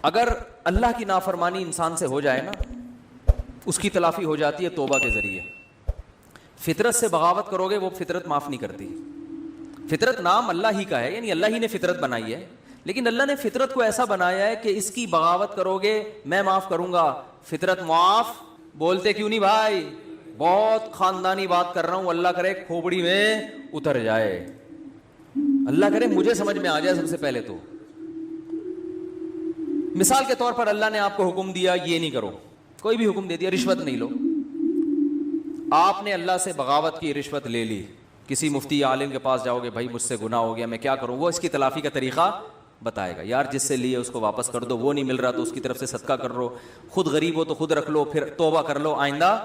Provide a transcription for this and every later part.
اگر اللہ کی نافرمانی انسان سے ہو جائے نا، اس کی تلافی ہو جاتی ہے توبہ کے ذریعے. فطرت سے بغاوت کرو گے وہ فطرت معاف نہیں کرتی. فطرت نام اللہ ہی کا ہے، یعنی اللہ ہی نے فطرت بنائی ہے، لیکن اللہ نے فطرت کو ایسا بنایا ہے کہ اس کی بغاوت کرو گے میں معاف کروں گا. فطرت معاف بولتے کیوں نہیں بھائی؟ بہت خاندانی بات کر رہا ہوں، اللہ کرے کھوپڑی میں اتر جائے، اللہ کرے مجھے سمجھ میں آ جائے. سب سے پہلے تو مثال کے طور پر اللہ نے آپ کو حکم دیا یہ نہیں کرو، کوئی بھی حکم دے دیا، رشوت نہیں لو. آپ نے اللہ سے بغاوت کی، رشوت لے لی، کسی مفتی عالم کے پاس جاؤ گے، بھائی مجھ سے گناہ ہو گیا میں کیا کروں، وہ اس کی تلافی کا طریقہ بتائے گا. یار جس سے لیے اس کو واپس کر دو، وہ نہیں مل رہا تو اس کی طرف سے صدقہ کر لو، خود غریب ہو تو خود رکھ لو، پھر توبہ کر لو آئندہ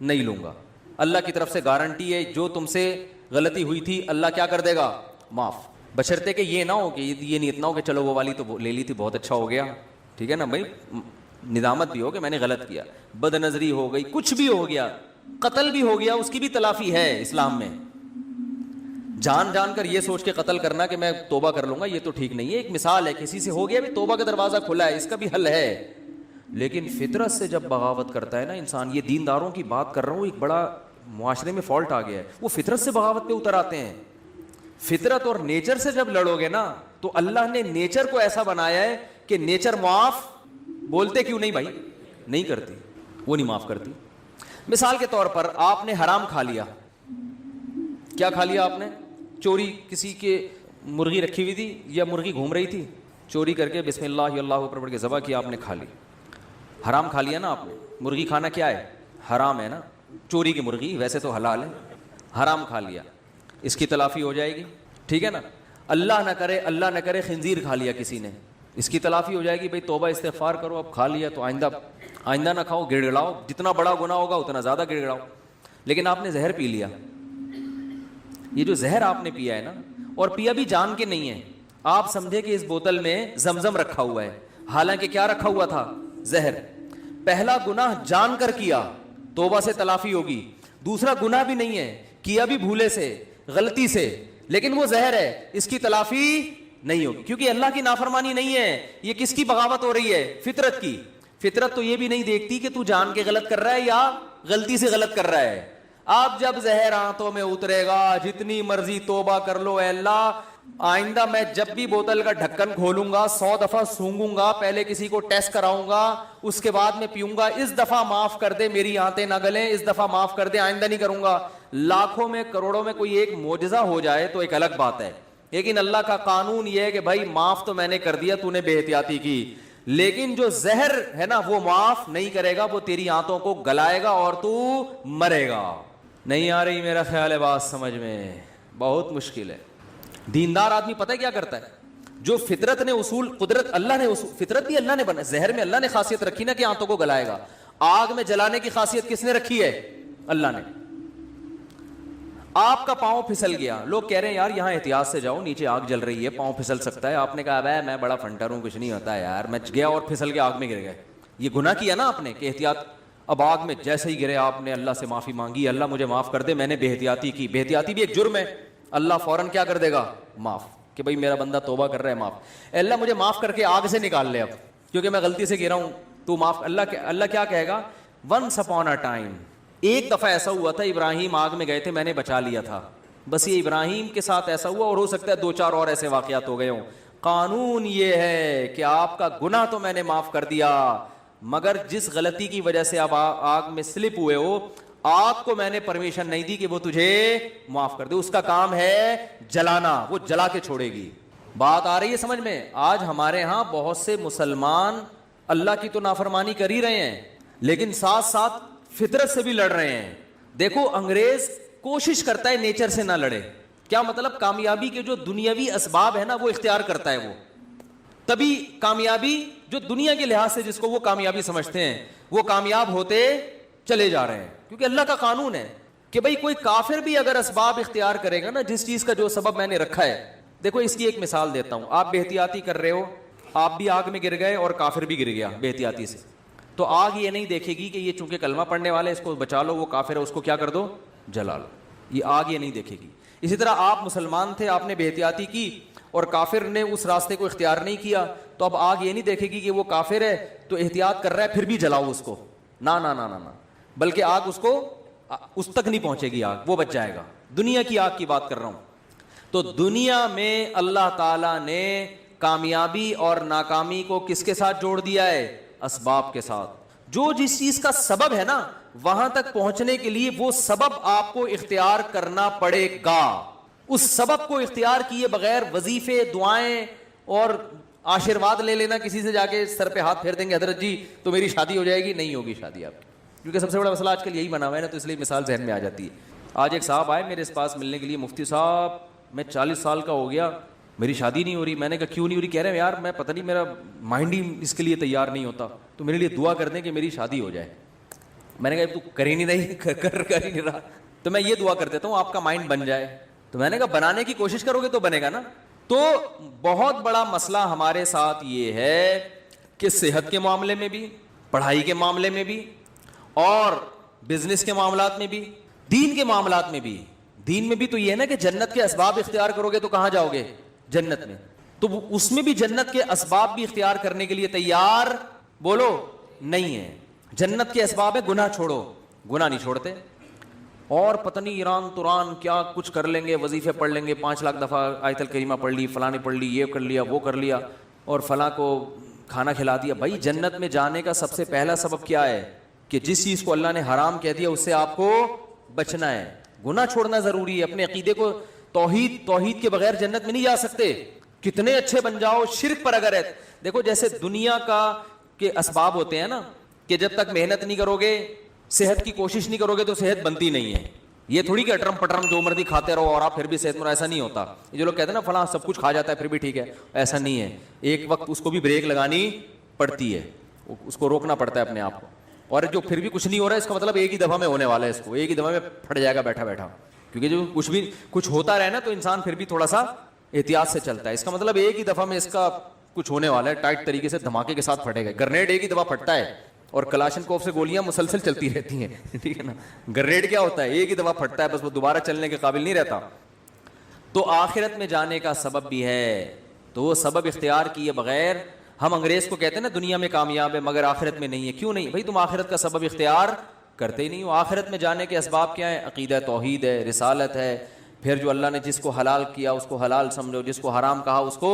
نہیں لوں گا. اللہ کی طرف سے گارنٹی ہے جو تم سے غلطی ہوئی تھی اللہ کیا کر دے گا؟ معاف. بشرطے کہ یہ نہ ہو کہ یہ نیت نہ ہو کہ چلو وہ والی تو لے لی تھی بہت اچھا ہو گیا، ٹھیک ہے نا بھائی، ندامت بھی ہو کہ میں نے غلط کیا، بد نظری ہو گئی، کچھ بھی ہو گیا، قتل بھی ہو گیا، اس کی بھی تلافی ہے اسلام میں. جان جان کر یہ سوچ کے قتل کرنا کہ میں توبہ کر لوں گا یہ تو ٹھیک نہیں ہے. ایک مثال ہے، کسی سے ہو گیا بھی توبہ کا دروازہ کھلا ہے، اس کا بھی حل ہے. لیکن فطرت سے جب بغاوت کرتا ہے نا انسان، یہ دینداروں کی بات کر رہا ہوں، ایک بڑا معاشرے میں فالٹ آ گیا ہے، وہ فطرت سے بغاوت پہ اتر آتے ہیں. فطرت اور نیچر سے جب لڑو گے نا تو اللہ نے نیچر کو ایسا بنایا ہے کہ نیچر معاف بولتے کیوں نہیں بھائی؟ نہیں کرتی، وہ نہیں معاف کرتی. مثال کے طور پر آپ نے حرام کھا لیا. کیا کھا لیا آپ نے؟ چوری، کسی کے مرغی رکھی ہوئی تھی یا مرغی گھوم رہی تھی، چوری کر کے بسم اللہ اللہ اوپر پڑھ کے ذبح کیا، آپ نے کھا لی. حرام کھا لیا نا آپ نے. مرغی کھانا کیا ہے؟ حرام ہے نا. چوری کی مرغی ویسے تو حلال ہے، حرام کھا لیا، اس کی تلافی ہو جائے گی، ٹھیک ہے نا. اللہ نہ کرے خنزیر کھا لیا کسی نے، اس کی تلافی ہو جائے گی، بھائی توبہ استغفار کرو، اب کھا لیا تو آئندہ نہ کھاؤ، گڑ گڑاؤ، جتنا بڑا گناہ ہوگا اتنا زیادہ گڑ گڑاؤ. لیکن آپ نے زہر پی لیا. یہ جو زہر آپ نے پیا ہے نا، اور پیا بھی جان کے نہیں ہے، آپ سمجھے کہ اس بوتل میں زمزم رکھا ہوا ہے، حالانکہ کیا رکھا ہوا تھا؟ زہر. پہلا گناہ جان کر کیا، توبہ سے تلافی ہوگی. دوسرا گناہ بھی نہیں ہے، کیا بھی بھولے سے، غلطی سے، لیکن وہ زہر ہے، اس کی تلافی نہیں ہوگی، کیونکہ اللہ کی نافرمانی نہیں ہے. یہ کس کی بغاوت ہو رہی ہے؟ فطرت کی. فطرت تو یہ بھی نہیں دیکھتی کہ تو جان کے غلط کر رہا ہے یا غلطی سے غلط کر رہا ہے. آپ جب زہر آنتوں میں اترے گا، جتنی مرضی توبہ کر لو، اے اللہ آئندہ میں جب بھی بوتل کا ڈھکن کھولوں گا 100 دفعہ سونگوں گا، پہلے کسی کو ٹیسٹ کراؤں گا، اس کے بعد میں پیوں گا، اس دفعہ معاف کر دے، میری آنتیں نہ گلیں، اس دفعہ معاف کر دے، آئندہ نہیں کروں گا. لاکھوں میں کروڑوں میں کوئی ایک معجزہ ہو جائے تو ایک الگ بات ہے، لیکن اللہ کا قانون یہ ہے کہ بھائی معاف تو میں نے کر دیا، تو نے بے احتیاطی کی، لیکن جو زہر ہے نا وہ معاف نہیں کرے گا، وہ تیری آنتوں کو گلائے گا اور تو مرے گا. نہیں آ رہی میرا خیال ہے بات سمجھ میں؟ بہت مشکل ہے. دیندار آدمی پتہ ہے کیا کرتا ہے؟ جو فطرت نے اصول، قدرت اللہ نے اصول، فطرت بھی اللہ نے بنا، زہر میں اللہ نے خاصیت رکھی نا کہ آنتوں کو گلائے گا. آگ میں جلانے کی خاصیت کس نے رکھی ہے؟ اللہ نے. آپ کا پاؤں پھسل گیا، لوگ کہہ رہے ہیں یار یہاں احتیاط سے جاؤ، نیچے آگ جل رہی ہے، پاؤں پھسل سکتا ہے. آپ نے کہا میں بڑا فنٹر ہوں، کچھ نہیں ہوتا ہے یار، میں گیا اور پھسل کے آگ میں گر گئے. یہ گناہ کیا نا آپ نے کہ احتیاط. اب آگ میں جیسے ہی گرے آپ نے اللہ سے معافی مانگی، اللہ مجھے معاف کر دے، میں نے بے احتیاطی کی. بے احتیاطی بھی ایک جرم ہے، اللہ فوراً کیا کر دے گا؟ معاف. کہ بھائی میرا بندہ توبہ کر رہا ہے، معاف. اللہ مجھے معاف کر کے آگ سے نکال لے اب، کیونکہ میں غلطی سے گرا ہوں، تو معاف. اللہ کیا کہے گا؟ ونس اپون اے ٹائم، ایک دفعہ ایسا ہوا تھا، ابراہیم آگ میں گئے تھے، میں نے بچا لیا تھا. بس یہ ابراہیم کے ساتھ ایسا ہوا، اور ہو سکتا ہے 2-4 اور ایسے واقعات ہو گئے ہوں. قانون یہ ہے کہ آپ کا گناہ تو میں نے معاف کر دیا، مگر جس غلطی کی وجہ سے آپ آگ میں سلپ ہوئے ہو، آگ کو میں نے پرمیشن نہیں دی کہ وہ تجھے معاف کر دے. اس کا کام ہے جلانا، وہ جلا کے چھوڑے گی. بات آ رہی ہے سمجھ میں؟ آج ہمارے ہاں بہت سے مسلمان اللہ کی تو نافرمانی کر ہی رہے ہیں، لیکن ساتھ ساتھ فطرت سے بھی لڑ رہے ہیں. دیکھو انگریز کوشش کرتا ہے نیچر سے نہ لڑے. کیا مطلب؟ کامیابی کے جو دنیاوی اسباب ہے نا وہ اختیار کرتا ہے، وہ تبھی کامیابی جو دنیا کے لحاظ سے جس کو وہ کامیابی سمجھتے ہیں وہ کامیاب ہوتے چلے جا رہے ہیں. کیونکہ اللہ کا قانون ہے کہ بھئی کوئی کافر بھی اگر اسباب اختیار کرے گا نا، جس چیز کا جو سبب میں نے رکھا ہے. دیکھو اس کی ایک مثال دیتا ہوں. آپ بے احتیاطی کر رہے ہو، آپ بھی آگ میں گر گئے اور کافر بھی گر گیا بے احتیاطی سے، تو آگ یہ نہیں دیکھے گی کہ یہ چونکہ کلمہ پڑھنے والے اس کو بچا لو، وہ کافر ہے اس کو کیا کر دو؟ جلا لو. یہ آگ یہ نہیں دیکھے گی. اسی طرح آپ مسلمان تھے، آپ نے بے احتیاطی کی اور کافر نے اس راستے کو اختیار نہیں کیا، تو اب آگ یہ نہیں دیکھے گی کہ وہ کافر ہے تو احتیاط کر رہا ہے پھر بھی جلاؤ اس کو، نہ نہ نہ نہ، بلکہ آگ اس کو اس تک نہیں پہنچے گی، آگ وہ بچ جائے گا۔ دنیا کی آگ کی بات کر رہا ہوں۔ تو دنیا میں اللہ تعالیٰ نے کامیابی اور ناکامی کو کس کے ساتھ جوڑ دیا ہے؟ اسباب کے ساتھ۔ جو جس چیز کا سبب ہے نا وہاں تک پہنچنے کے لیے وہ سبب آپ کو اختیار کرنا پڑے گا۔ اس سبب کو اختیار کیے بغیر وظیفے، دعائیں اور آشیرواد لے لینا، کسی سے جا کے سر پہ ہاتھ پھیر دیں گے حضرت جی تو میری شادی ہو جائے گی، نہیں ہوگی شادی آپ کی، کیونکہ سب سے بڑا مسئلہ آج کل یہی بنا ہوا ہے نا، تو اس لیے مثال ذہن میں آ جاتی ہے۔ آج ایک صاحب آئے میرے پاس ملنے کے لیے، مفتی صاحب میں 40 سال کا ہو گیا، میری شادی نہیں ہو رہی۔ میں نے کہا کیوں نہیں ہو رہی؟ کہہ رہے ہیں یار میں پتہ نہیں میرا مائنڈ ہی اس کے لیے تیار نہیں ہوتا، تو میرے لیے دعا کر دیں کہ میری شادی ہو جائے۔ میں نے کہا تو کر ہی نہیں رہی، کر ہی نہیں رہا، تو میں یہ دعا کر دیتا ہوں آپ کا مائنڈ بن جائے۔ تو میں نے کہا بنانے کی کوشش کرو گے تو بنے گا نا۔ تو بہت بڑا مسئلہ ہمارے ساتھ یہ ہے کہ صحت کے معاملے میں بھی، پڑھائی کے معاملے میں بھی، اور بزنس کے معاملات میں بھی، دین کے معاملات میں بھی۔ دین میں بھی تو یہ ہے نا کہ جنت کے اسباب اختیار کرو گے تو کہاں جاؤ گے؟ جنت میں۔ تو اس میں بھی جنت کے اسباب بھی اختیار کرنے کے لیے تیار بولو نہیں ہے۔ جنت کے اسباب ہے گناہ چھوڑو، گناہ نہیں چھوڑتے، اور پتہ نہیں ایران توران کیا کچھ کر لیں گے، وظیفے پڑھ لیں گے، 5 لاکھ دفعہ آیت الکریمہ پڑھ لی، فلاں نے پڑھ لی، یہ کر لیا، وہ کر لیا، اور فلاں کو کھانا کھلا دیا۔ بھائی جنت میں جانے کا سب سے پہلا سبب کیا ہے؟ کہ جس چیز کو اللہ نے حرام کہہ دیا اس سے آپ کو بچنا ہے، گناہ چھوڑنا ضروری ہے۔ اپنے عقیدے کو توحید کے بغیر جنت میں نہیں جا سکتے، کتنے اچھے بن جاؤ، شرک پر اگر ہے۔ دیکھو جیسے دنیا کا کے اسباب ہوتے ہیں نا، کہ جب تک محنت نہیں کرو گے، صحت کی کوشش نہیں کرو گے تو صحت بنتی نہیں ہے۔ یہ تھوڑی کہ اٹرم پٹرم جو مرضی کھاتے رہو اور آپ پھر بھی صحت مند، ایسا نہیں ہوتا۔ یہ جو لوگ کہتے ہیں نا فلاں سب کچھ کھا جاتا ہے پھر بھی ٹھیک ہے، ایسا نہیں ہے۔ ایک وقت اس کو بھی بریک لگانی پڑتی ہے، اس کو روکنا پڑتا ہے اپنے آپ کو۔ اور جو پھر بھی کچھ نہیں ہو رہا ہے اس کا مطلب ایک ہی دفعہ میں ہونے والا ہے، اس کو ایک ہی دفعہ میں پھٹ جائے گا بیٹھا بیٹھا، کیونکہ جو کچھ ہوتا رہے نا تو انسان پھر بھی تھوڑا سا احتیاط سے چلتا ہے۔ اس کا مطلب ایک ہی دفعہ میں اس کا کچھ ہونے والا ہے، ٹائٹ طریقے سے دھماکے کے ساتھ پھٹے گا۔ گرنیڈ ایک ہی دفعہ پھٹتا ہے اور کلاشن کوف سے گولیاں مسلسل چلتی رہتی ہیں، ٹھیک ہے نا۔ گرنیڈ کیا ہوتا ہے؟ ایک ہی دفعہ پھٹتا ہے بس، وہ دوبارہ چلنے کے قابل نہیں رہتا۔ تو آخرت میں جانے کا سبب بھی ہے، تو وہ سبب اختیار کیے بغیر ہم انگریز کو کہتے ہیں نا دنیا میں کامیاب ہے مگر آخرت میں نہیں ہے۔ کیوں نہیں بھائی؟ تم آخرت کا سبب اختیار کرتے ہی نہیں ہو۔ آخرت میں جانے کے اسباب کیا ہیں؟ عقیدہ توحید ہے، رسالت ہے، پھر جو اللہ نے جس کو حلال کیا اس کو حلال سمجھو، جس کو حرام کہا اس کو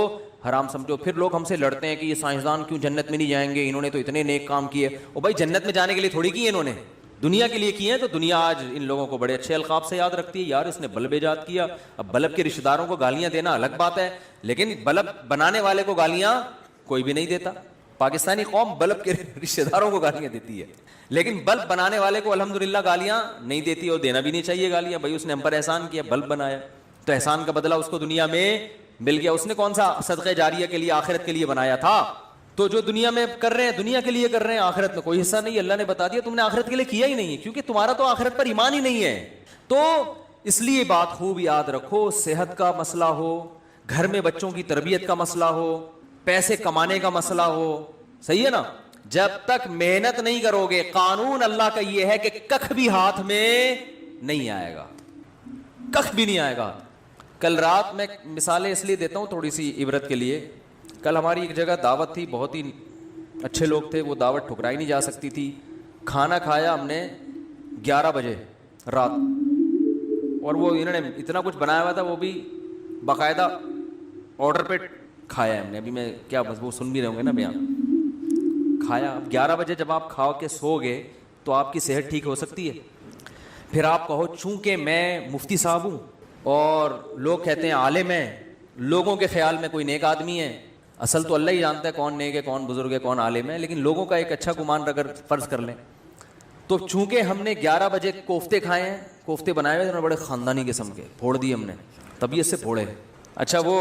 حرام سمجھو۔ پھر لوگ ہم سے لڑتے ہیں کہ یہ سائنسدان کیوں جنت میں نہیں جائیں گے، انہوں نے تو اتنے نیک کام کیے۔ او بھائی جنت میں جانے کے لیے تھوڑی کیے انہوں نے، دنیا کے لیے کیے ہیں۔ تو دنیا آج ان لوگوں کو بڑے اچھے القاب سے یاد رکھتی ہے، یار اس نے بلب ایجاد کیا۔ اب بلب کے رشتہ داروں کو گالیاں دینا الگ بات ہے، لیکن بلب بنانے والے کو گالیاں کوئی بھی نہیں دیتا۔ پاکستانی قوم بلب کے رشتہ داروں کو گالیاں دیتی ہے، لیکن بلب بنانے والے کو الحمدللہ گالیاں نہیں دیتی، اور دینا بھی نہیں چاہیے گالیاں۔ بھائی اس نے ہم پر احسان کیا، بلب بنایا، تو احسان کا بدلہ اس کو دنیا میں مل گیا۔ اس نے کون سا صدقہ جاریہ کے لیے آخرت کے لیے بنایا تھا؟ تو جو دنیا میں کر رہے ہیں دنیا کے لیے کر رہے ہیں، آخرت میں کوئی حصہ نہیں۔ اللہ نے بتا دیا تم نے آخرت کے لیے کیا ہی نہیں ہے، کیونکہ تمہارا تو آخرت پر ایمان ہی نہیں ہے۔ تو اس لیے بات خوب یاد رکھو، صحت کا مسئلہ ہو، گھر میں بچوں کی تربیت کا مسئلہ ہو، پیسے کمانے کا مسئلہ ہو، صحیح ہے نا، جب تک محنت نہیں کرو گے، قانون اللہ کا یہ ہے کہ ککھ بھی ہاتھ میں نہیں آئے گا، ککھ بھی نہیں آئے گا۔ کل رات میں مثالیں اس لیے دیتا ہوں تھوڑی سی عبرت کے لیے۔ کل ہماری ایک جگہ دعوت تھی، بہت ہی اچھے لوگ تھے، وہ دعوت ٹھکرائی نہیں جا سکتی تھی۔ کھانا کھایا ہم نے 11 بجے رات، اور وہ انہوں نے اتنا کچھ بنایا ہوا تھا، وہ بھی باقاعدہ آرڈر پہ کھایا ہم نے۔ ابھی میں کیا بس وہ سن بھی رہے ہوں گے نا بیان، کھایا۔ اب 11 بجے جب آپ کھا کے سو گئے تو آپ کی صحت ٹھیک ہو سکتی ہے؟ پھر آپ کہو چونکہ میں مفتی صاحب ہوں اور لوگ کہتے ہیں عالم ہے، لوگوں کے خیال میں کوئی نیک آدمی ہے، اصل تو اللہ ہی جانتا ہے کون نیک ہے، کون بزرگ ہے، کون عالم ہے، لیکن لوگوں کا ایک اچھا گمان اگر فرض کر لیں تو چونکہ ہم نے 11 بجے کوفتے کھائے ہیں، کوفتے بنائے ہوئے بڑے خاندانی قسم کے، پھوڑ دیے ہم نے، طبیعت سے پھوڑے۔ اچھا وہ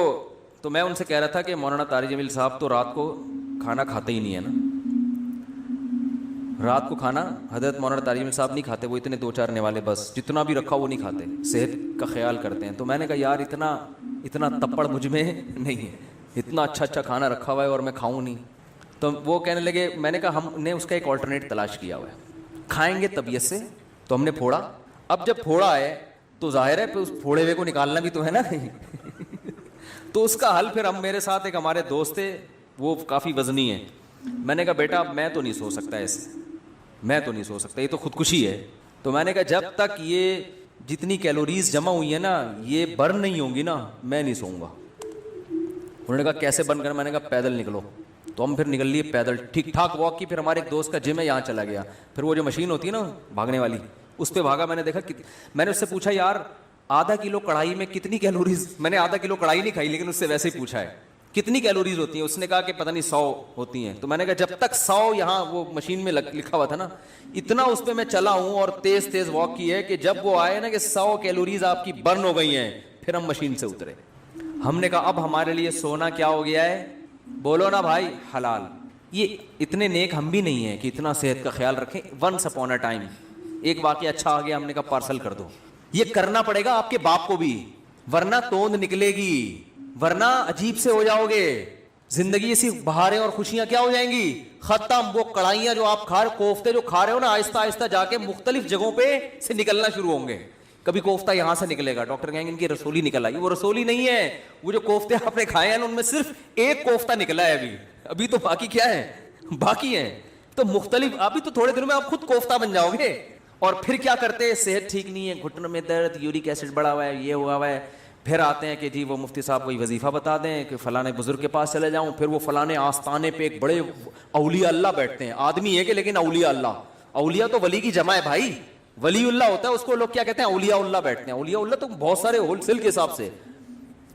تو میں ان سے کہہ رہا تھا کہ مولانا طارق جمیل صاحب تو رات کو کھانا کھاتے ہی نہیں ہے نا، رات کو کھانا حضرت مولانا طارق جمیل صاحب نہیں کھاتے، وہ اتنے 2-4 نوالے بس، جتنا بھی رکھا وہ نہیں کھاتے، صحت کا خیال کرتے ہیں۔ تو میں نے کہا یار اتنا تپڑ مجھ میں نہیں ہے، اتنا اچھا کھانا رکھا ہوا ہے اور میں کھاؤں نہیں۔ تو وہ کہنے لگے، میں نے کہا ہم نے اس کا ایک آلٹرنیٹ تلاش کیا ہوا ہے، کھائیں گے طبیعت سے، تو ہم نے پھوڑا۔ اب جب پھوڑا ہے تو ظاہر ہے پھر اس پھوڑے ہوئے کو نکالنا بھی تو ہے نا تو اس کا حل پھر ہم، میرے ساتھ ایک ہمارے دوست تھے وہ کافی وزنی ہے. میں نے کہا بیٹا میں تو نہیں سو سکتا ایسے, میں تو نہیں سو سکتا, یہ تو خودکشی ہے. تو میں نے کہا جب تک یہ جتنی کیلوریز جمع ہوئی ہیں نا یہ برن نہیں ہوں گی نا میں نہیں سوؤں گا. انہوں نے کہا کیسے برن کرنا؟ میں نے کہا پیدل نکلو. تو ہم پھر نکل لیے پیدل, ٹھیک ٹھاک واک کی. پھر ہمارے ایک دوست کا جم ہے یہاں چلا گیا, پھر وہ جو مشین ہوتی ہے نا بھاگنے والی اس پہ بھاگا. میں نے دیکھا میں نے اس سے پوچھا یار آدھا کلو کڑھائی میں کتنی کیلوریز, میں نے آدھا کلو کڑھائی نہیں کھائی لیکن اس سے ویسے ہی پوچھا ہے کتنی کیلوریز ہوتی ہیں. اس نے کہا کہ پتہ نہیں 100 ہوتی ہیں. تو میں نے کہا جب تک 100 یہاں وہ مشین میں لکھا ہوا تھا نا اتنا اس پہ میں چلا ہوں اور تیز تیز واک کی ہے کہ جب وہ آئے نا کہ 100 کیلوریز آپ کی برن ہو گئی ہیں پھر ہم مشین سے اترے. ہم نے کہا اب ہمارے لیے سونا کیا ہو گیا ہے؟ بولو نا بھائی حلال. یہ اتنے نیک ہم بھی نہیں ہیں کہ اتنا صحت کا خیال رکھیں. ونس اپون اے ٹائم ایک واقعہ اچھا آ گیا, ہم نے کہا پارسل کر دو. یہ کرنا پڑے گا آپ کے باپ کو بھی, ورنہ توند نکلے گی, ورنہ عجیب سے ہو جاؤ گے. زندگی ایسی بہاریں اور خوشیاں کیا ہو جائیں گی ختم. وہ کڑھائیاں جو آپ کھا رہے, کوفتے جو کھا رہے ہو نا آہستہ آہستہ جا کے مختلف جگہوں پہ سے نکلنا شروع ہوں گے. کبھی کوفتہ یہاں سے نکلے گا, ڈاکٹر کہیں گے ان کی رسولی نکل آئی. وہ رسولی نہیں ہے, وہ جو کوفتے آپ نے کھائے ہیں ان میں صرف ایک کوفتہ نکلا ہے ابھی تو باقی کیا ہے, باقی ہیں. تو مختلف, ابھی تو تھوڑے دنوں میں آپ خود کوفتہ بن جاؤ گے. اور پھر کیا کرتے ہیں, صحت ٹھیک نہیں ہے, گھٹنوں میں درد, یورک ایسڈ بڑھا ہوا ہے, یہ ہوا ہوا ہے. پھر آتے ہیں کہ جی وہ مفتی صاحب کوئی وظیفہ بتا دیں کہ فلانے بزرگ کے پاس چلے جاؤں. پھر وہ فلانے آستانے پہ ایک بڑے اولیاء اللہ بیٹھتے ہیں, آدمی ہے کہ لیکن اولیاء اللہ. اولیاء تو ولی کی جمع ہے بھائی, ولی اللہ ہوتا ہے, اس کو لوگ کیا کہتے ہیں اولیاء اللہ بیٹھتے ہیں. اولیاء اللہ تو بہت سارے ہول سیل کے حساب سے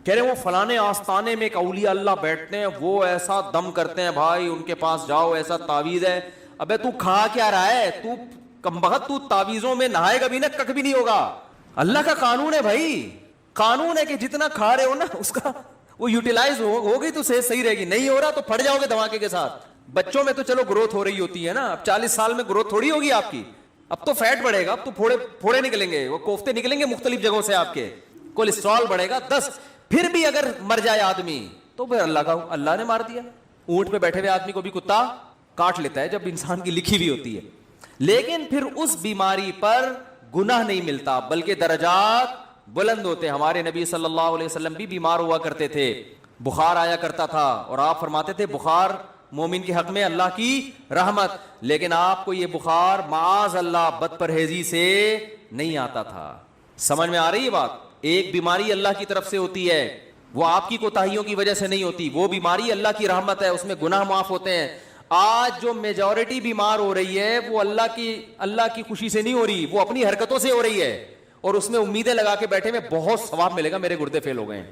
کہہ رہے ہیں. وہ فلانے آستانے میں ایک اولیاء اللہ بیٹھتے ہیں, وہ ایسا دم کرتے ہیں بھائی, ان کے پاس جاؤ ایسا تعویذ ہے. ابے تو کھا کیا رہا ہے, تو کمبخت, تو تعویذوں میں نہائے گا بھی نا کک بھی نہیں ہوگا. اللہ کا قانون ہے بھائی, قانون ہے کہ جتنا کھا رہے ہو نا اس کا وہ یوٹیلائز ہو گئی تو صحت صحیح رہے گی. نہیں ہو رہا تو پھٹ جاؤ گے دھماکے کے ساتھ. بچوں میں تو چلو گروتھ ہو رہی ہوتی ہے نا, اب 40 سال میں گروتھ تھوڑی ہوگی آپ کی, اب تو فیٹ بڑھے گا, اب تو پھوڑے نکلیں گے, وہ کوفتے نکلیں گے مختلف جگہوں سے آپ کے, کولیسٹرول بڑھے گا 10. پھر بھی اگر مر جائے آدمی تو پھر اللہ نے مار دیا. اونٹ پہ بیٹھے ہوئے آدمی کو بھی کتا کاٹ لیتا ہے جب انسان کی لکھی ہوئی ہوتی ہے. لیکن پھر اس بیماری پر گناہ نہیں ملتا بلکہ درجات بلند ہوتے. ہمارے نبی صلی اللہ علیہ وسلم بھی بیمار ہوا کرتے تھے, بخار آیا کرتا تھا, اور آپ فرماتے تھے بخار مومن کے حق میں اللہ کی رحمت. لیکن آپ کو یہ بخار معاذ اللہ بد پرہیزی سے نہیں آتا تھا. سمجھ میں آ رہی ہے بات؟ ایک بیماری اللہ کی طرف سے ہوتی ہے, وہ آپ کی کوتاہیوں کی وجہ سے نہیں ہوتی. وہ بیماری اللہ کی رحمت ہے, اس میں گناہ معاف ہوتے ہیں. آج جو میجورٹی بیمار ہو رہی ہے وہ اللہ کی خوشی سے نہیں ہو رہی, وہ اپنی حرکتوں سے ہو رہی ہے, اور اس میں امیدیں لگا کے بیٹھے میں بہت ثواب ملے گا, میرے گردے فیل ہو گئے ہیں,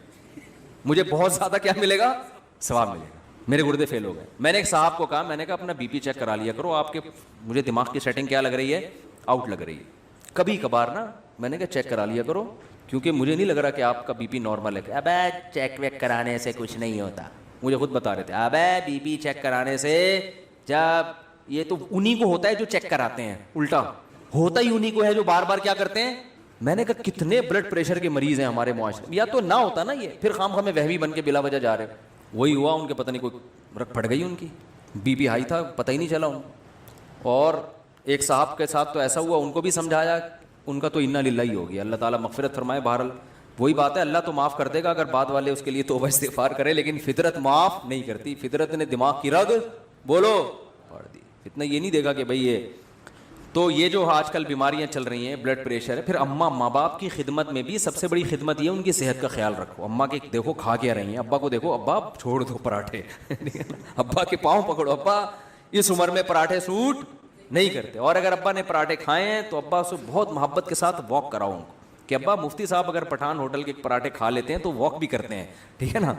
مجھے بہت زیادہ کیا ملے گا, ثواب ملے گا, میرے گردے فیل ہو گئے. میں نے ایک صاحب کو کہا, میں نے کہا اپنا بی پی چیک کرا لیا کرو, آپ کے مجھے دماغ کی سیٹنگ کیا لگ رہی ہے, آؤٹ لگ رہی ہے. کبھی کبھار نا میں نے کہا چیک کرا لیا کرو, کیونکہ مجھے نہیں لگ رہا کہ آپ کا بی پی نارمل ہے. ابے چیک ویک کرانے سے کچھ نہیں ہوتا, مجھے خود بتا رہے تھے. ابے بی پی چیک کرانے سے, جب یہ تو انہی کو ہوتا ہے جو چیک کراتے ہیں, الٹا ہوتا ہی انہی کو ہے جو بار بار کیا کرتے ہیں. میں نے کہا کتنے بلڈ پریشر کے مریض ہیں ہمارے معاشرے میں, یا تو نہ ہوتا نا یہ, پھر خام خامے وہمی بن کے بلا وجہ جا رہے. وہی ہوا ان کے, پتہ نہیں کوئی رکھ پڑ گئی ان کی, بی پی ہائی تھا, پتہ ہی نہیں چلا ان. اور ایک صاحب کے ساتھ تو ایسا ہوا, ان کو بھی سمجھایا, ان کا تو انا للہ ہی ہو گیا, اللہ تعالیٰ مغفرت فرمائے. بہرحال وہی بات ہے, اللہ تو معاف کر دے گا اگر بعد والے اس کے لیے توبہ استغفار کرے, لیکن فطرت معاف نہیں کرتی. فطرت نے دماغ کی رگ بولو پاڑ دی. اتنا یہ نہیں دے گا کہ بھئی یہ تو یہ جو آج کل بیماریاں چل رہی ہیں, بلڈ پریشر ہے. پھر اماں ماں باپ کی خدمت میں بھی سب سے بڑی خدمت یہ ان کی صحت کا خیال رکھو. اماں کے دیکھو کھا کیا رہی ہیں, ابا کو دیکھو, ابا چھوڑ دو پراٹھے, ابا کے پاؤں پکڑو, ابا اس عمر میں پراٹھے سوٹ نہیں کرتے. اور اگر ابا نے پراٹھے کھائے ہیں تو ابا سے بہت محبت کے ساتھ واک کراؤ ان کو, کہ ابا مفتی صاحب اگر پٹھان ہوٹل کے پراٹھے کھا لیتے ہیں تو واک بھی کرتے ہیں, ٹھیک ہے نا.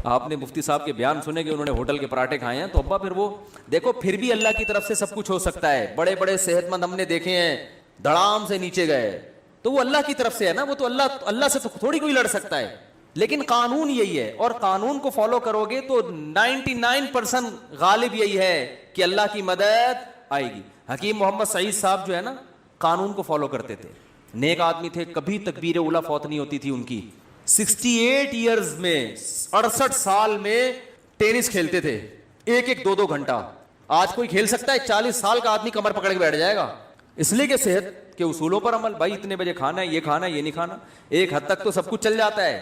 آپ نے مفتی صاحب کے بیان سنے کہ انہوں نے ہوٹل کے پراٹھے کھائے ہیں, تو ابا پھر وہ دیکھو, پھر بھی اللہ کی طرف سے سب کچھ ہو سکتا ہے. بڑے بڑے صحت مند ہم نے دیکھے ہیں دھڑام سے نیچے گئے, تو وہ اللہ کی طرف سے ہے نا, وہ تو اللہ سے تو تھوڑی کوئی لڑ سکتا ہے. لیکن قانون یہی ہے, اور قانون کو فالو کرو گے تو 99% غالب یہی ہے کہ اللہ کی مدد آئے گی. حکیم محمد سعید صاحب جو ہے نا, قانون کو فالو کرتے تھے, نیک آدمی تھے, کبھی تکبیر اولیٰ فوت نہیں ہوتی تھی ان کی. 68 ایئرز میں 68 سال میں ٹینس کھیلتے تھے, ایک 2 گھنٹہ. آج کوئی کھیل سکتا ہے؟ 40 سال کا آدمی کمر پکڑ کے بیٹھ جائے گا, اس لیے کہ صحت کے اصولوں پر عمل. بھائی اتنے بجے کھانا ہے, یہ کھانا ہے, یہ نہیں کھانا, ایک حد تک تو سب کچھ چل جاتا ہے.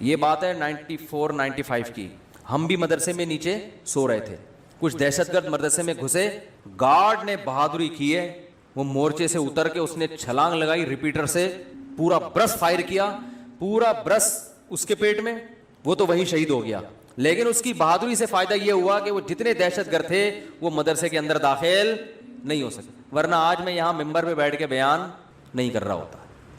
یہ بات ہے 94-95 کی. ہم بھی مدرسے میں نیچے سو رہے تھے, کچھ دہشت گرد مدرسے میں گھسے, گارڈ نے بہادری کی ہے, وہ مورچے سے اتر کے اس نے چھلانگ لگائی, ریپیٹر سے پورا برس فائر کیا, پورا برس اس کے پیٹ میں, وہ تو وہیں شہید ہو گیا. لیکن اس کی بہادری سے فائدہ یہ ہوا کہ وہ جتنے دہشت گرد تھے وہ مدرسے کے اندر داخل نہیں ہو سکے, ورنہ آج میں یہاں ممبر پہ بیٹھ کے بیان نہیں کر رہا ہوتا,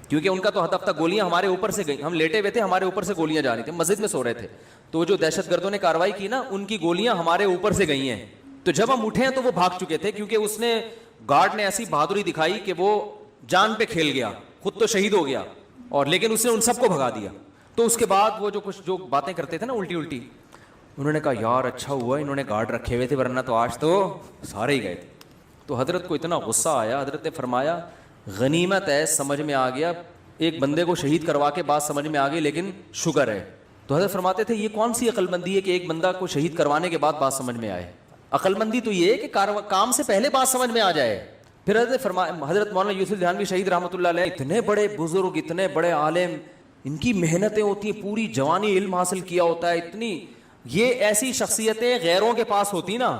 کیونکہ ان کا تو ہدف تھا گولیاں ہمارے اوپر سے گئی, ہم لیٹے ہوئے تھے, ہمارے اوپر سے گولیاں جا رہی تھیں, مسجد میں سو رہے تھے, تو جو دہشت گردوں نے کاروائی کی نا, ان کی گولیاں ہمارے اوپر سے گئی ہیں. تو جب ہم اٹھے ہیں تو وہ بھاگ چکے تھے, کیونکہ اس نے گارڈ نے ایسی بہادری دکھائی کہ وہ جان پہ کھیل گیا, خود تو شہید ہو گیا, اور لیکن اس نے ان سب کو بھگا دیا. تو اس کے بعد وہ جو باتیں کرتے تھے نا الٹی الٹی, انہوں نے کہا یار اچھا ہوا انہوں نے گارڈ رکھے ہوئے تھے, ورنہ تو آج تو سارے ہی گئے تھے. تو حضرت کو اتنا غصہ آیا, حضرت نے فرمایا غنیمت ہے, سمجھ میں آ گیا, ایک بندے کو شہید کروا کے بات سمجھ میں آ گئی, لیکن شکر ہے. تو حضرت فرماتے تھے یہ کون سی عقل مندی ہے کہ ایک بندہ کو شہید کروانے کے بعد بات سمجھ میں آئے, عقل مندی تو یہ ہے کہ کام سے پہلے بات سمجھ میں آ جائے. پھر حضرت مولانا یوسف دھیانوی شہید رحمۃ اللہ علیہ, اتنے بڑے بزرگ, اتنے بڑے عالم, ان کی محنتیں ہوتی ہیں, پوری جوانی علم حاصل کیا ہوتا ہے, اتنی یہ ایسی شخصیتیں غیروں کے پاس ہوتی نا,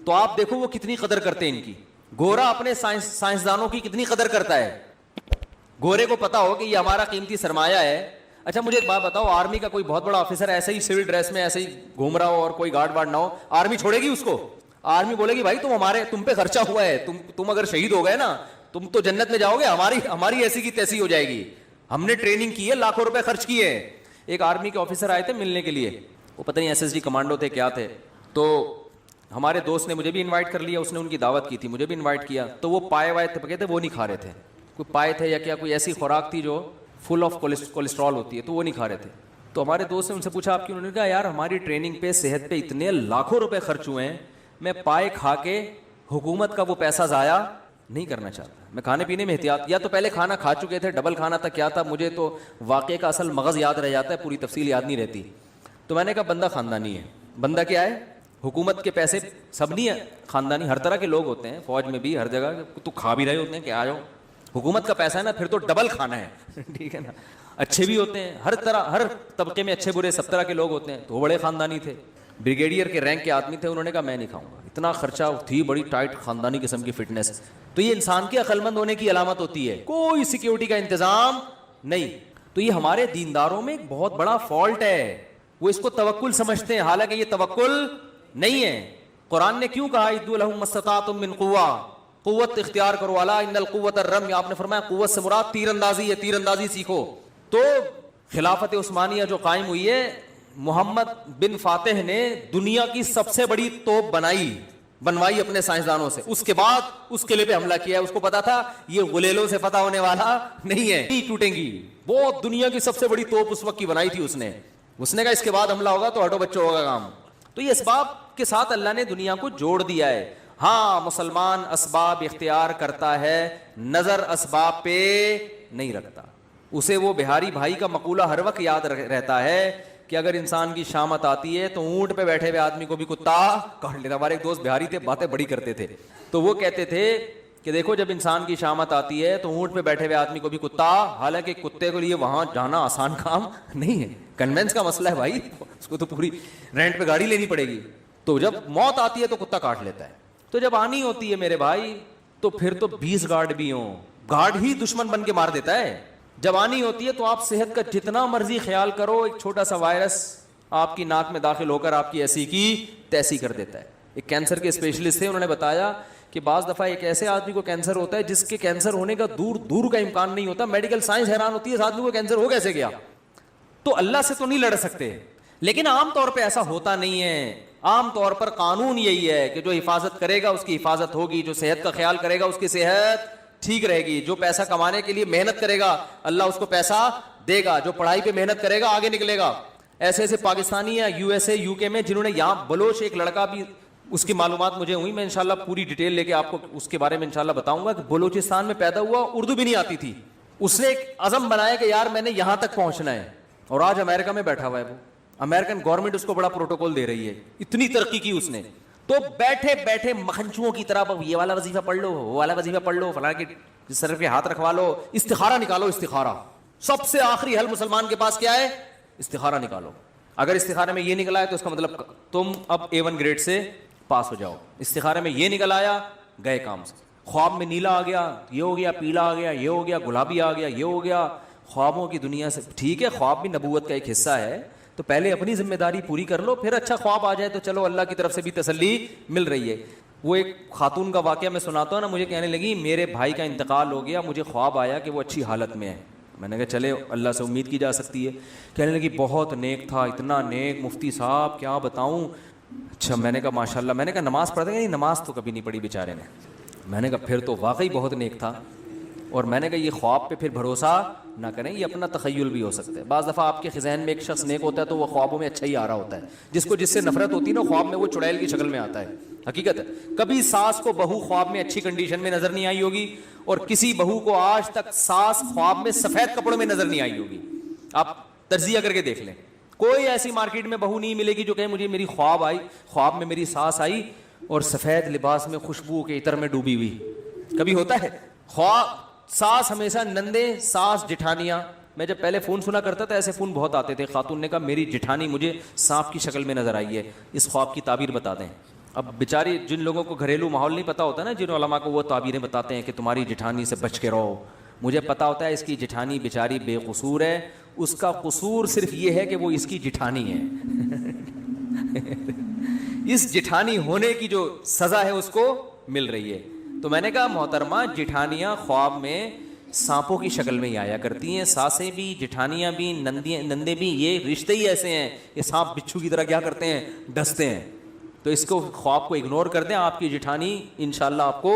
تو آپ دیکھو وہ کتنی قدر کرتے ہیں ان کی. گورا اپنے سائنسدانوں کی کتنی قدر کرتا ہے, گورے کو پتا ہو کہ یہ ہمارا قیمتی سرمایہ ہے. اچھا مجھے ایک بات بتاؤ, آرمی کا کوئی بہت بڑا آفیسر ایسے ہی سول ڈریس میں ایسے ہی گھوم رہا ہو اور کوئی گارڈ وارڈ نہ ہو, آرمی چھوڑے گی اس کو؟ آرمی بولے گی بھائی تم پہ خرچہ ہوا ہے, تم اگر شہید ہو گئے نا تم تو جنت میں جاؤ گے, ہماری ایسی کی تیسی ہو جائے گی, ہم نے ٹریننگ کی ہے, لاکھوں روپے خرچ کیے. ایک آرمی کے آفیسر آئے تھے ملنے کے لیے, وہ پتہ نہیں SSG کمانڈو تھے کیا تھے, تو ہمارے دوست نے مجھے بھی انوائٹ کر لیا, اس نے ان کی دعوت کی تھی, مجھے بھی انوائٹ کیا. تو وہ پائے وائے پکے تھے, وہ نہیں کھا رہے تھے, کوئی پائے تھے یا کیا, کوئی ایسی خوراک تھی جو فل آف کولیسٹرول ہوتی ہے, تو وہ نہیں کھا رہے تھے. تو ہمارے دوست نے ان سے پوچھا آپ کیوں؟ انہوں نے کہا یار ہماری ٹریننگ پہ صحت پہ اتنے لاکھوں روپے خرچ ہوئے ہیں, میں پائے کھا کے حکومت کا وہ پیسہ ضائع نہیں کرنا چاہتا, میں کھانے پینے میں احتیاط, یا تو پہلے کھانا کھا چکے تھے, ڈبل کھانا تھا کیا تھا, مجھے تو واقعے کا اصل مغز یاد رہ جاتا ہے, پوری تفصیل یاد نہیں رہتی. تو میں نے کہا بندہ خاندانی ہے. بندہ کیا ہے؟ حکومت کے پیسے سب نہیں ہے خاندانی, ہر طرح کے لوگ ہوتے ہیں, فوج میں بھی ہر جگہ, تو کھا بھی رہے ہوتے ہیں کہ آ جاؤ, حکومت کا پیسہ ہے نا, پھر تو ڈبل کھانا ہے, ٹھیک ہے نا. اچھے بھی ہوتے ہیں, ہر طرح ہر طبقے میں اچھے برے سب طرح کے لوگ ہوتے ہیں. تو وہ بڑے خاندانی تھے, بریگیڈیئر کے رینک کے آدمی تھے, انہوں نے کہا میں نہیں کھاؤں گا, اتنا خرچہ تھی, بڑی ٹائٹ خاندانی قسم کی فٹنس. تو یہ انسان کے عقل مند ہونے کی علامت ہوتی ہے, کوئی سیکیورٹی کا انتظام نہیں. تو یہ ہمارے دینداروں میں ایک بہت بڑا فالٹ ہے, وہ اس کو توکل سمجھتے ہیں, حالانکہ یہ توکل نہیں ہے. قرآن نے کیوں کہا ادعوا لہم ما استطعتم من قوہ, قوت اختیار کرو, الا ان القوۃ الرمی, آپ نے فرمایا قوت سے مراد تیر اندازی ہے, تیر اندازی سیکھو. تو خلافت عثمانیہ جو قائم ہوئی ہے, محمد بن فاتح نے دنیا کی سب سے بڑی توپ بنوائی اپنے سائنسدانوں سے, اس کے بعد اس قلعے پہ حملہ کیا. اس کو پتا تھا یہ غلیلوں سے فتح ہونے والا نہیں ہے, نہیں ٹوٹیں گی. بہت دنیا کی سب سے بڑی توپ اس وقت کی بنائی تھی اس نے کہا اس کے بعد حملہ ہوگا تو ہٹو بچوں ہوگا کام. تو یہ اسباب کے ساتھ اللہ نے دنیا کو جوڑ دیا ہے. ہاں مسلمان اسباب اختیار کرتا ہے, نظر اسباب پہ نہیں رکھتا. اسے وہ بہاری بھائی کا مقولہ ہر وقت یاد رہتا ہے کہ اگر انسان کی شامت آتی ہے تو اونٹ پہ بیٹھے ہوئے آدمی کو بھی کتا کاٹ لیتا. ہمارے ایک دوست بہاری تھے, باتیں بڑی کرتے تھے, تو وہ کہتے تھے کہ دیکھو جب انسان کی شامت آتی ہے تو اونٹ پہ بیٹھے ہوئے آدمی کو بھی کتا, حالانکہ کتے کے لیے وہاں جانا آسان کام نہیں ہے, کنوینس کا مسئلہ ہے بھائی, اس کو تو پوری رینٹ پہ گاڑی لینی پڑے گی. تو جب موت آتی ہے تو کتا کاٹ لیتا ہے. تو جب آنی ہوتی ہے میرے بھائی تو پھر تو 20 گارڈ بھی ہوں, گارڈ ہی دشمن بن کے مار دیتا ہے. جب آنی ہوتی ہے تو آپ صحت کا جتنا مرضی خیال کرو, ایک چھوٹا سا وائرس آپ کی ناک میں داخل ہو کر آپ کی ایسی کی تیسی کر دیتا ہے. ایک کینسر کے اسپیشلسٹ تھے, انہوں نے بتایا کہ بعض دفعہ ایک ایسے آدمی کو کینسر ہوتا ہے جس کے کینسر ہونے کا دور کا امکان نہیں ہوتا. میڈیکل سائنس حیران ہوتی ہے اس آدمی کو کینسر ہو کیسے گیا. تو اللہ سے تو نہیں لڑ سکتے, لیکن عام طور پہ ایسا ہوتا نہیں ہے. عام طور پر قانون یہی ہے کہ جو حفاظت کرے گا اس کی حفاظت ہوگی, جو صحت کا خیال کرے گا اس کی صحت ٹھیک رہے گی, جو پیسہ کمانے کے لیے محنت کرے گا اللہ اس کو پیسہ دے گا, جو پڑھائی پہ محنت کرے گا آگے نکلے گا. ایسے ایسے پاکستانی یا USA UK میں جنہوں نے یہاں بلوچ ایک لڑکا بھی, اس کی معلومات مجھے ہوئی, میں انشاءاللہ پوری ڈیٹیل لے کے آپ کو اس کے بارے میں انشاءاللہ بتاؤں گا, کہ بلوچستان میں پیدا ہوا, اردو بھی نہیں آتی تھی, اس نے ایک عزم بنایا کہ یار میں نے یہاں تک پہنچنا ہے, اور آج امریکہ میں بیٹھا ہوا ہے. وہ امریکن گورنمنٹ اس کو بڑا پروٹوکول دے رہی ہے, اتنی ترقی کی اس نے. تو بیٹھے بیٹھے مکھنچوؤں کی طرح یہ والا وظیفہ پڑھ لو, وہ والا وظیفہ پڑھ لو, فلاں کی سر پہ ہاتھ رکھوا لو, استخارہ نکالو, استخارہ سب سے آخری حل مسلمان کے پاس کیا ہے؟ استخارہ نکالو. اگر استخارے میں یہ نکل آیا تو اس کا مطلب تم اب A1 گریڈ سے پاس ہو جاؤ. استخارے میں یہ نکل آیا, گئے کام سے. خواب میں نیلا آ گیا, یہ ہو گیا, پیلا آ گیا, یہ ہو گیا, گلابی آ گیا, یہ ہو گیا. خوابوں کی دنیا سے ٹھیک ہے, خواب بھی نبوت کا ایک حصہ ہے, تو پہلے اپنی ذمہ داری پوری کر لو, پھر اچھا خواب آ جائے تو چلو اللہ کی طرف سے بھی تسلی مل رہی ہے. وہ ایک خاتون کا واقعہ میں سناتا ہوں نا, مجھے کہنے لگی میرے بھائی کا انتقال ہو گیا, مجھے خواب آیا کہ وہ اچھی حالت میں ہے. میں نے کہا چلے اللہ سے امید کی جا سکتی ہے. کہنے لگی بہت نیک تھا, اتنا نیک مفتی صاحب کیا بتاؤں. اچھا, میں نے کہا ماشاء اللہ. میں نے کہا نماز پڑھتے نہیں, نماز تو کبھی نہیں پڑھی بیچارے نے. میں نے کہا پھر تو واقعی بہت نیک تھا. اور میں نے کہا یہ خواب پہ پھر بھروسہ نہ کریں, یہ اپنا تخیل بھی ہو سکتا ہے. بعض دفعہ آپ کے ذہن میں ایک شخص نیک ہوتا ہے تو وہ خوابوں میں اچھا ہی آ رہا ہوتا ہے. جس کو جس سے نفرت ہوتی ہے نا خواب میں, وہ چڑیل کی شکل میں آتا ہے. حقیقت ہے, کبھی ساس کو بہو خواب میں اچھی کنڈیشن میں نظر نہیں آئی ہوگی, اور کسی بہو کو آج تک ساس خواب میں سفید کپڑوں میں نظر نہیں آئی ہوگی. آپ تجزیہ کر کے دیکھ لیں, کوئی ایسی مارکیٹ میں بہو نہیں ملے گی جو کہے مجھے میری خواب آئی, خواب میں میری ساس آئی اور سفید لباس میں خوشبو کے عطر میں ڈوبی ہوئی. کبھی ہوتا ہے؟ خواب ساس ہمیشہ نندے, ساس جٹھانیاں. میں جب پہلے فون سنا کرتا تھا ایسے فون بہت آتے تھے. خاتون نے کہا میری جٹھانی مجھے سانپ کی شکل میں نظر آئی ہے, اس خواب کی تعبیر بتا دیں. اب بیچاری جن لوگوں کو گھریلو ماحول نہیں پتا ہوتا نا, جن علماء کو وہ تعبیریں بتاتے ہیں کہ تمہاری جٹھانی سے بچ کے رہو. مجھے پتا ہوتا ہے اس کی جٹھانی بیچاری بے قصور ہے, اس کا قصور صرف یہ ہے کہ وہ اس کی جٹھانی ہے. اس جٹھانی ہونے کی جو سزا ہے اس کو مل رہی ہے. تو میں نے کہا محترمہ, جٹھانیاں خواب میں سانپوں کی شکل میں ہی آیا کرتی ہیں, ساسیں بھی, جٹھانیاں بھی, نندے بھی, یہ رشتے ہی ایسے ہیں. یہ سانپ بچھو کی طرح کیا کرتے ہیں, ڈستے ہیں. تو اس کو خواب کو اگنور کر دیں, آپ کی جٹھانی انشاءاللہ آپ کو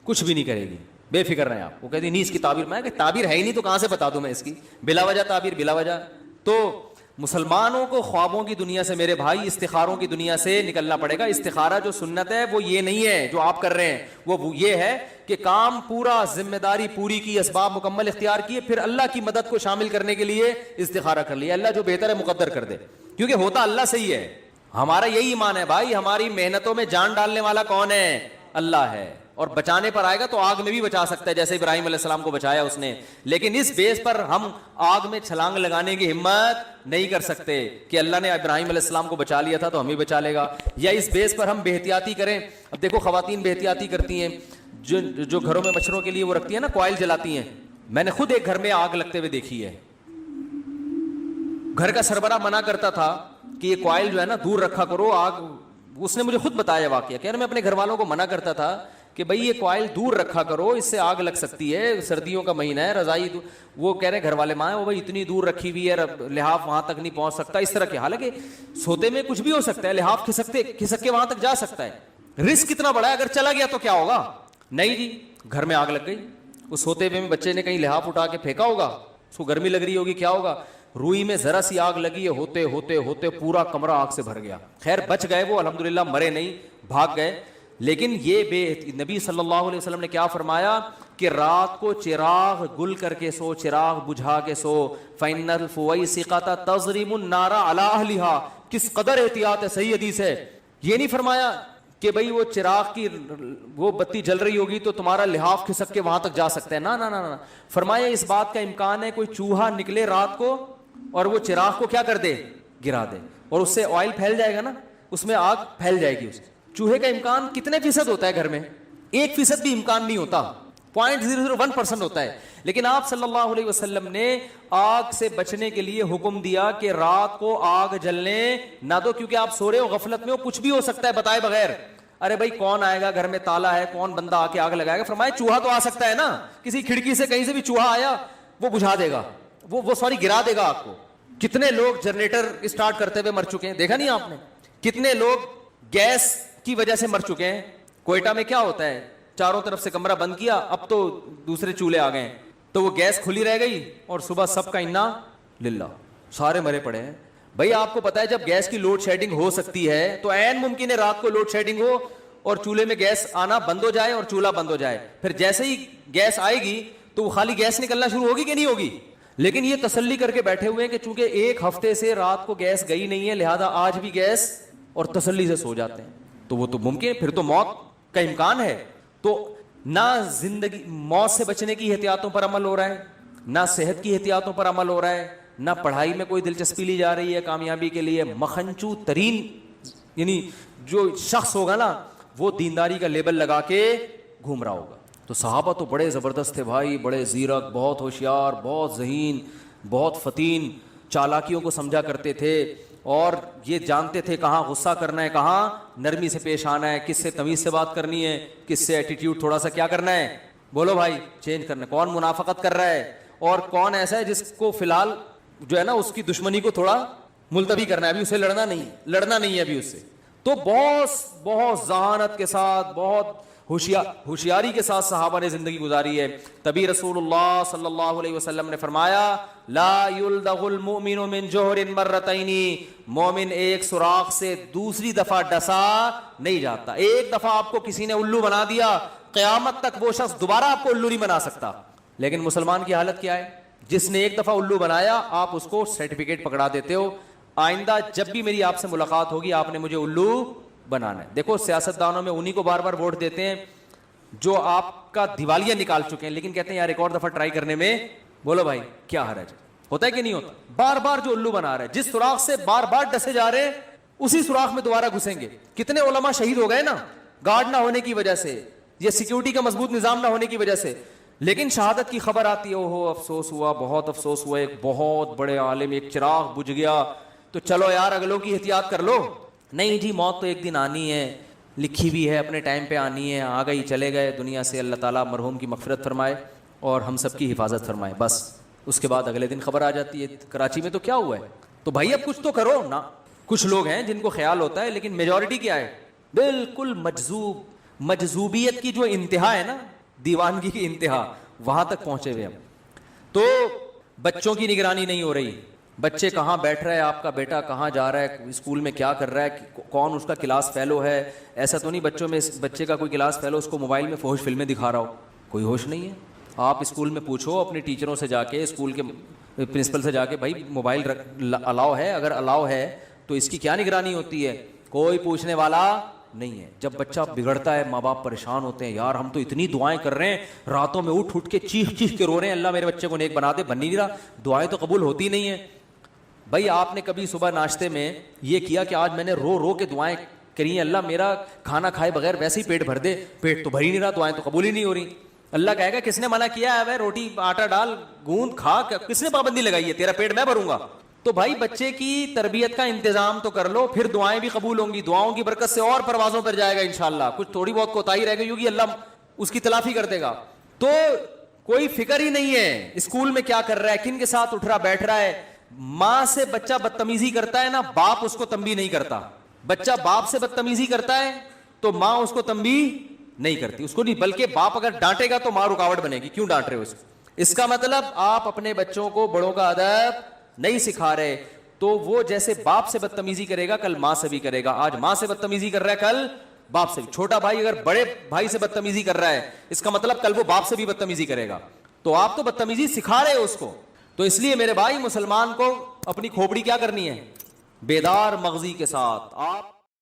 کچھ بھی نہیں کرے گی, بے فکر رہیں آپ. وہ کہتی نہیں اس کی تعبیر, میں کہ تعبیر ہے ہی نہیں تو کہاں سے بتا دوں میں اس کی, بلا وجہ تعبیر, بلا وجہ. تو مسلمانوں کو خوابوں کی دنیا سے میرے بھائی استخاروں کی دنیا سے نکلنا پڑے گا. استخارہ جو سنت ہے وہ یہ نہیں ہے جو آپ کر رہے ہیں, وہ یہ ہے کہ کام پورا, ذمہ داری پوری کی, اسباب مکمل اختیار کیے, پھر اللہ کی مدد کو شامل کرنے کے لیے استخارہ کر لیا. اللہ جو بہتر ہے مقدر کر دے, کیونکہ ہوتا اللہ سے ہی ہے. ہمارا یہی ایمان ہے بھائی, ہماری محنتوں میں جان ڈالنے والا کون ہے؟ اللہ ہے. اور بچانے پر آئے گا تو آگ میں بھی بچا سکتا ہے, جیسے ابراہیم علیہ السلام کو بچایا اس نے. لیکن اس بیس پر ہم آگ میں چھلانگ لگانے کی ہمت نہیں کر سکتے کہ اللہ نے ابراہیم علیہ السلام کو بچا لیا تھا تو ہمیں بچا لے گا, یا اس بیس پر ہم بے احتیاطی کریں. اب دیکھو خواتین بے احتیاطی کرتی ہیں, جو گھروں میں مچھروں کے لیے وہ رکھتی ہیں نا, کوائل جلاتی ہیں. میں نے خود ایک گھر میں آگ لگتے ہوئے دیکھی ہے. گھر کا سربراہ منع کرتا تھا کہ یہ کوائل جو ہے نا دور رکھا کرو آگ. اس نے مجھے خود بتایا واقعہ, کہ میں اپنے گھر والوں کو منع کرتا تھا کہ بھائی یہ کوائل دور رکھا کرو, اس سے آگ لگ سکتی ہے, سردیوں کا مہینہ ہے, رضائی. وہ کہہ رہے ہیں گھر والے ماں وہ بھائی اتنی دور رکھی ہوئی ہے, لحاف وہاں تک نہیں پہنچ سکتا, اس طرح کے. حالانکہ سوتے میں کچھ بھی ہو سکتا ہے, لحاف کھسک کے وہاں تک جا سکتا ہے. رسک کتنا بڑا ہے, اگر چلا گیا تو کیا ہوگا؟ نہیں جی, گھر میں آگ لگ گئی. اس سوتے میں بچے نے کہیں لحاف اٹھا کے پھینکا ہوگا, اس کو گرمی لگ رہی ہوگی, کیا ہوگا؟ روئی میں ذرا سی آگ لگی ہے, ہوتے ہوتے ہوتے پورا کمرہ آگ سے بھر گیا. خیر بچ گئے وہ, الحمدللہ مرے نہیں, بھاگ گئے. لیکن یہ نبی صلی اللہ علیہ وسلم نے کیا فرمایا کہ رات کو چراغ گل کر کے سو, چراغ بجھا کے سو. فَإِنَّ الْفُوَيْسِقَةَ تَضْرِمُ النَّارَ عَلَىٰ أَهْلِهَا. کس قدر احتیاط ہے, صحیح حدیث ہے. یہ نہیں فرمایا کہ بھئی وہ چراغ کی وہ بتی جل رہی ہوگی تو تمہارا لحاف کھسک کے وہاں تک جا سکتا ہے, نہ نہ نہ. فرمایا اس بات کا امکان ہے کوئی چوہا نکلے رات کو اور وہ چراغ کو کیا کر دے, گرا دے, اور اس سے آئل پھیل جائے گا نا, اس میں آگ پھیل جائے گی. اس چوہے کا امکان کتنے فیصد ہوتا ہے گھر میں؟ 1% بھی امکان نہیں ہوتا, 0.001% ہوتا ہے. لیکن آپ صلی اللہ علیہ وسلم نے آگ سے بچنے کے لیے حکم دیا کہ رات کو آگ جلنے نہ دو, کیونکہ آپ سو رہے ہو, غفلت میں ہو, کچھ بھی ہو سکتا ہے بتائے بغیر. ارے بھائی کون آئے گا, گھر میں تالا ہے, کون بندہ آ کے آگ لگائے گا؟ فرمایا چوہا تو آ سکتا ہے نا, کسی کھڑکی سے کہیں سے بھی چوہا آیا وہ بجھا دے گا, وہ گرا دے گا آگ کو. کتنے لوگ جنریٹر اسٹارٹ کرتے ہوئے مر چکے ہیں, دیکھا نہیں آپ نے؟ کتنے لوگ گیس کی وجہ سے مر چکے ہیں. کوئٹہ میں کیا ہوتا ہے, چاروں طرف سے کمرہ بند کیا, اب تو دوسرے چولہے آ گئے, تو وہ گیس کھلی رہ گئی اور صبح سب کا انا للہ, سارے مرے پڑے ہیں. بھائی آپ کو پتا ہے جب گیس کی لوڈ شیڈنگ ہو سکتی ہے تو عین ممکن ہے رات کو لوڈ شیڈنگ ہو اور چولہے میں گیس آنا بند ہو جائے اور چولہا بند ہو جائے. پھر جیسے ہی گیس آئے گی تو وہ خالی گیس نکلنا شروع ہوگی کہ نہیں ہوگی؟ لیکن یہ تسلی کر کے بیٹھے ہوئے ہیں کہ چونکہ ایک ہفتے سے رات کو گیس گئی نہیں ہے لہذا آج بھی گیس, اور تسلی سے سو جاتے ہیں. تو وہ تو ممکن, پھر تو موت کا امکان ہے. تو نہ زندگی موت سے بچنے کی احتیاطوں پر عمل ہو رہا ہے, نہ صحت کی احتیاطوں پر عمل ہو رہا ہے, نہ پڑھائی میں کوئی دلچسپی لی جا رہی ہے کامیابی کے لیے. مکھنچو ترین یعنی جو شخص ہوگا نا وہ دینداری کا لیبل لگا کے گھوم رہا ہوگا. تو صحابہ تو بڑے زبردست تھے بھائی, بڑے زیرک, بہت ہوشیار, بہت ذہین, بہت فتین, چالاکیوں کو سمجھا کرتے تھے اور یہ جانتے تھے کہاں غصہ کرنا ہے, کہاں نرمی سے پیش آنا ہے, کس سے تمیز سے بات کرنی ہے, کس سے ایٹیٹیوڈ تھوڑا سا کیا کرنا ہے, بولو بھائی, چینج کرنا ہے, کون منافقت کر رہا ہے اور کون ایسا ہے جس کو فی الحال جو ہے نا اس کی دشمنی کو تھوڑا ملتوی کرنا ہے, ابھی اسے لڑنا نہیں ہے ابھی اس سے. تو بہت ذہانت کے ساتھ, بہت ہوشیاری کے ساتھ صحابہ نے زندگی گزاری ہے. تبھی رسول اللہ صلی اللہ علیہ وسلم نے فرمایا لا یلدغ المؤمن من جوہر مرتین, مومن ایک سوراخ سے دوسری دفعہ ڈسا نہیں جاتا. ایک دفعہ آپ کو کسی نے الو بنا دیا, قیامت تک وہ شخص دوبارہ آپ کو الو نہیں بنا سکتا. لیکن مسلمان کی حالت کیا ہے, جس نے ایک دفعہ الو بنایا آپ اس کو سرٹیفکیٹ پکڑا دیتے ہو, آئندہ جب بھی میری آپ سے ملاقات ہوگی آپ نے مجھے الو بنانا ہے. دیکھو سیاستدانوں میں انہی کو بار بار ووٹ دیتے ہیں جو آپ کا دیوالیہ نکال چکے ہیں, لیکن کہتے ہیں یار ایک اور دفعہ ٹرائی کرنے میں, بولو بھائی کیا حرج ہے, ہوتا ہے کہ نہیں ہوتا. بار بار جو الو بنا رہے ہیں, جس سوراخ سے بار بار ڈسے جا رہے ہیں اسی سوراخ میں دوبارہ گھسیں گے. کتنے علماء شہید ہو گئے نا گارڈ نہ ہونے کی وجہ سے, یہ سیکیورٹی کا مضبوط نظام نہ ہونے کی وجہ سے. لیکن شہادت کی خبر آتی ہے, اوہو افسوس ہوا, بہت افسوس ہوا, ایک بہت بڑے عالم, ایک چراغ بجھ گیا, تو چلو یار اگلوں کی احتیاط کر لو. نہیں جی, موت تو ایک دن آنی ہے, لکھی بھی ہے, اپنے ٹائم پہ آنی ہے, آ گئی چلے گئے دنیا سے. اللہ تعالیٰ مرحوم کی مغفرت فرمائے اور ہم سب کی حفاظت فرمائے. بس اس کے بعد اگلے دن خبر آ جاتی ہے کراچی میں تو کیا ہوا ہے. تو بھائی اب کچھ تو کرو نا. کچھ لوگ ہیں جن کو خیال ہوتا ہے, لیکن میجورٹی کیا ہے, بالکل مجذوب, مجذوبیت کی جو انتہا ہے نا, دیوانگی کی انتہا, وہاں تک پہنچے ہوئے ہم. تو بچوں کی نگرانی نہیں ہو رہی, بچے کہاں بیٹھ رہا ہے, آپ کا بیٹا کہاں جا رہا ہے, اسکول میں کیا کر رہا ہے, کون اس کا کلاس فیلو ہے. ایسا تو نہیں بچوں میں بچے کا کوئی کلاس فیلو اس کو موبائل میں فحش فلمیں دکھا رہا ہو, کوئی ہوش نہیں ہے. آپ اسکول میں پوچھو اپنے ٹیچروں سے جا کے, اسکول کے پرنسپل سے جا کے, بھائی موبائل الاؤ ہے, اگر الاؤ ہے تو اس کی کیا نگرانی ہوتی ہے, کوئی پوچھنے والا نہیں ہے. جب بچہ بگڑتا ہے ماں باپ پریشان ہوتے ہیں, یار ہم تو اتنی دعائیں کر رہے ہیں, راتوں میں اٹھ کے چیخ کے رو رہے ہیں, اللہ میرے بچے کو نیک بنا دے, بن نہیں رہا, دعائیں تو قبول ہوتی نہیں ہیں. بھائی آپ نے کبھی صبح ناشتے میں یہ کیا کہ آج میں نے رو کے دعائیں کری ہیں, اللہ میرا کھانا کھائے بغیر ویسے ہی پیٹ بھر دے, پیٹ تو بھر ہی نہیں رہا, دعائیں تو قبول ہی نہیں ہو رہی. اللہ کہے گا کس نے منع کیا ہے, بھائی روٹی آٹا ڈال گوند کھا, کس نے پابندی لگائی ہے, تیرا پیٹ میں بھروں گا. تو بھائی بچے کی تربیت کا انتظام تو کر لو, پھر دعائیں بھی قبول ہوں گی, دعاؤں کی برکت سے اور پروازوں پر جائے گا انشاءاللہ. کچھ تھوڑی بہت کوتاہی رہ گئی ہوگی, اللہ اس کی تلافی کر دے گا. تو کوئی فکر ہی نہیں ہے اسکول میں کیا کر رہا ہے, کن کے ساتھ اٹھ رہا بیٹھ رہا ہے. ماں سے بچہ بدتمیزی کرتا ہے نا, باپ اس کو تنبیہ نہیں کرتا. بچہ باپ سے بدتمیزی کرتا ہے تو ماں اس کو تنبیہ نہیں کرتی, اس کو نہیں, بلکہ باپ اگر ڈانٹے گا تو ماں رکاوٹ بنے گی, کیوں ڈانٹ رہے ہو اس کو. اس کا مطلب آپ اپنے بچوں کو بڑوں کا ادب نہیں سکھا رہے, تو وہ جیسے باپ سے بدتمیزی کرے گا کل ماں سے بھی کرے گا. آج ماں سے بدتمیزی کر رہا ہے, کل باپ سے بھی. چھوٹا بھائی اگر بڑے بھائی سے بدتمیزی کر رہا ہے, اس کا مطلب کل وہ باپ سے بھی بدتمیزی کرے گا. تو آپ تو بدتمیزی سکھا رہے ہو اس کو. تو اس لیے میرے بھائی مسلمان کو اپنی کھوپڑی کیا کرنی ہے, بیدار مغزی کے ساتھ. آپ